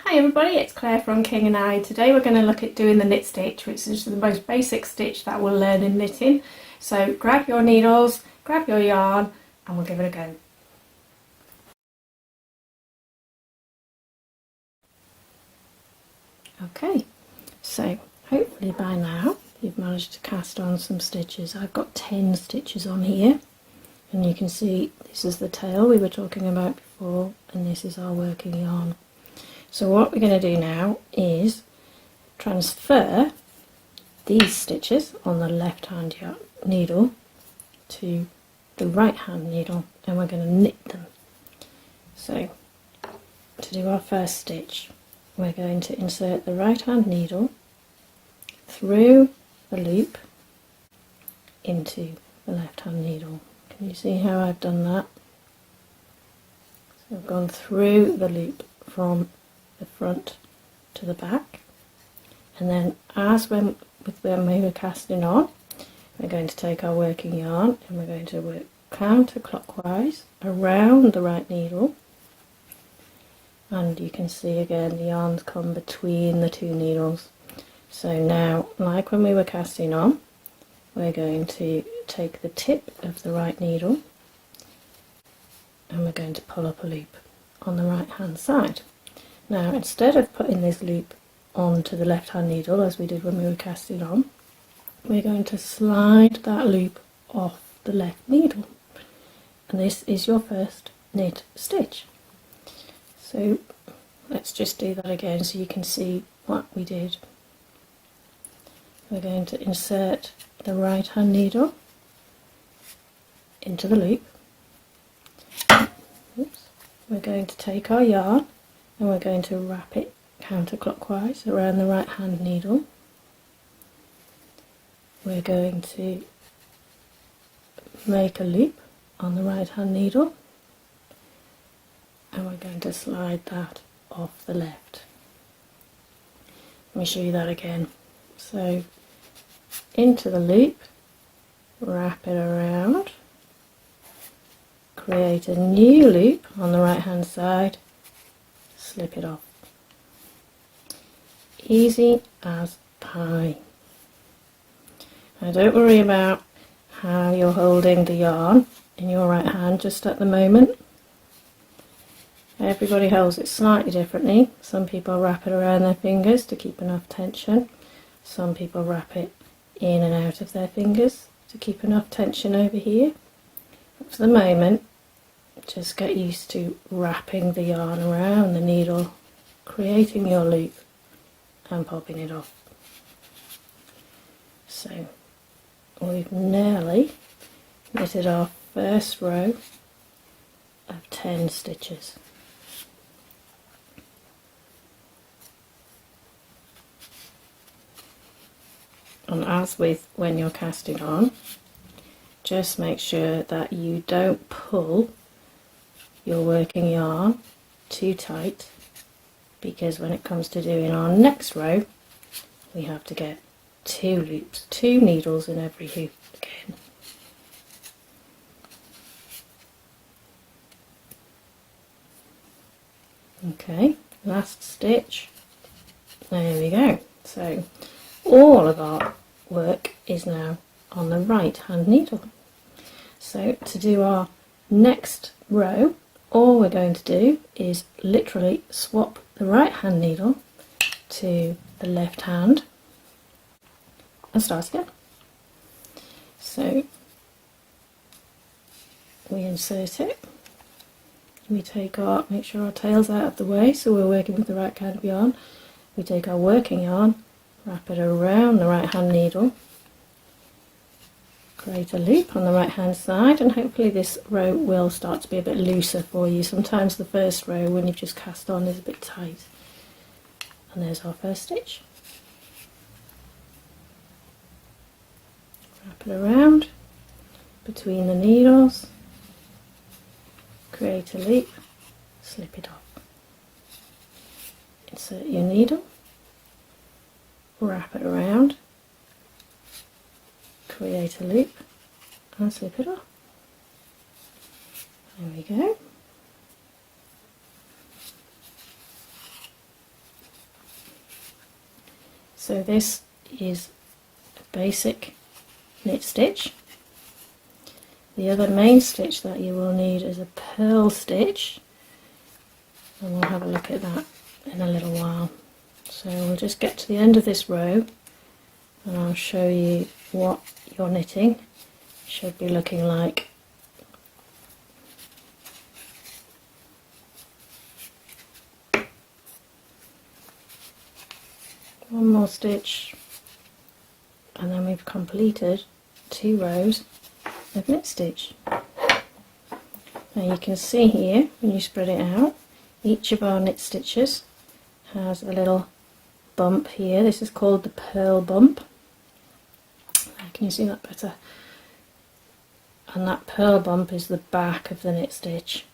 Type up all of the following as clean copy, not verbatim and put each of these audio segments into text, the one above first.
Hi everybody, it's Claire from King and I. Today we're going to look at doing the knit stitch, which is the most basic stitch that we'll learn in knitting. So grab your needles, grab your yarn and we'll give it a go. Okay, so hopefully by now you've managed to cast on some stitches. I've got 10 stitches on here and you can see this is the tail we were talking about before and this is our working yarn. So what we're going to do now is transfer these stitches on the left hand needle to the right hand needle and we're going to knit them. So to do our first stitch we're going to insert the right hand needle through the loop into the left hand needle. Can you see how I've done that? So I've gone through the loop from the front to the back, and then as when we were casting on, we're going to take our working yarn and we're going to work counterclockwise around the right needle, and you can see again the yarns come between the two needles. So now, like when we were casting on, we're going to take the tip of the right needle and we're going to pull up a loop on the right hand side. Now instead of putting this loop onto the left hand needle as we did when we were casting on, we're going to slide that loop off the left needle, and this is your first knit stitch. So let's just do that again so you can see what we did. We're going to insert the right hand needle into the loop. Oops. We're going to take our yarn and we're going to wrap it counterclockwise around the right hand needle. We're going to make a loop on the right hand needle and we're going to slide that off the left. Let me show you that again. So into the loop, wrap it around, create a new loop on the right hand side, slip it off. Easy as pie. Now don't worry about how you're holding the yarn in your right hand just at the moment. Everybody holds it slightly differently. Some people wrap it around their fingers to keep enough tension. Some people wrap it in and out of their fingers to keep enough tension over here. But for the moment, just get used to wrapping the yarn around the needle, creating your loop and popping it off. So we've nearly knitted our first row of 10 stitches. And as with when you're casting on, just make sure that you don't pull your working yarn too tight, because when it comes to doing our next row we have to get 2 loops, 2 needles in every hoop again. Okay, last stitch. There we go. So all of our work is now on the right hand needle. So to do our next row, all we're going to do is literally swap the right hand needle to the left hand and start again. So we insert it, we take our, make sure our tail's out of the way so we're working with the right kind of yarn. We take our working yarn, wrap it around the right hand needle, create a loop on the right hand side, and hopefully this row will start to be a bit looser for you. Sometimes the first row when you've just cast on is a bit tight. And there's our first stitch. Wrap it around between the needles, create a loop, slip it off. Insert your needle, wrap it around, create a loop and slip it off. There we go. So this is a basic knit stitch. The other main stitch that you will need is a purl stitch, and we'll have a look at that in a little while. So we'll just get to the end of this row and I'll show you what your knitting should be looking like. One more stitch and then we've completed 2 rows of knit stitch. Now you can see here, when you spread it out, each of our knit stitches has a little bump here. This is called the purl bump. Can you see that better? And that purl bump is the back of the knit stitch.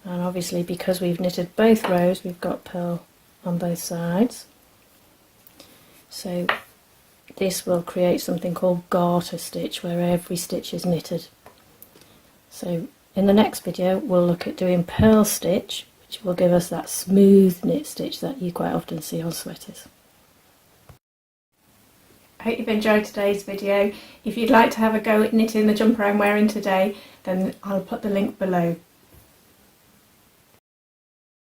And obviously because we've knitted both rows, we've got purl on both sides. So this will create something called garter stitch, where every stitch is knitted. So in the next video we'll look at doing purl stitch, which will give us that smooth knit stitch that you quite often see on sweaters. I hope you've enjoyed today's video. If you'd like to have a go at knitting the jumper I'm wearing today, then I'll put the link below.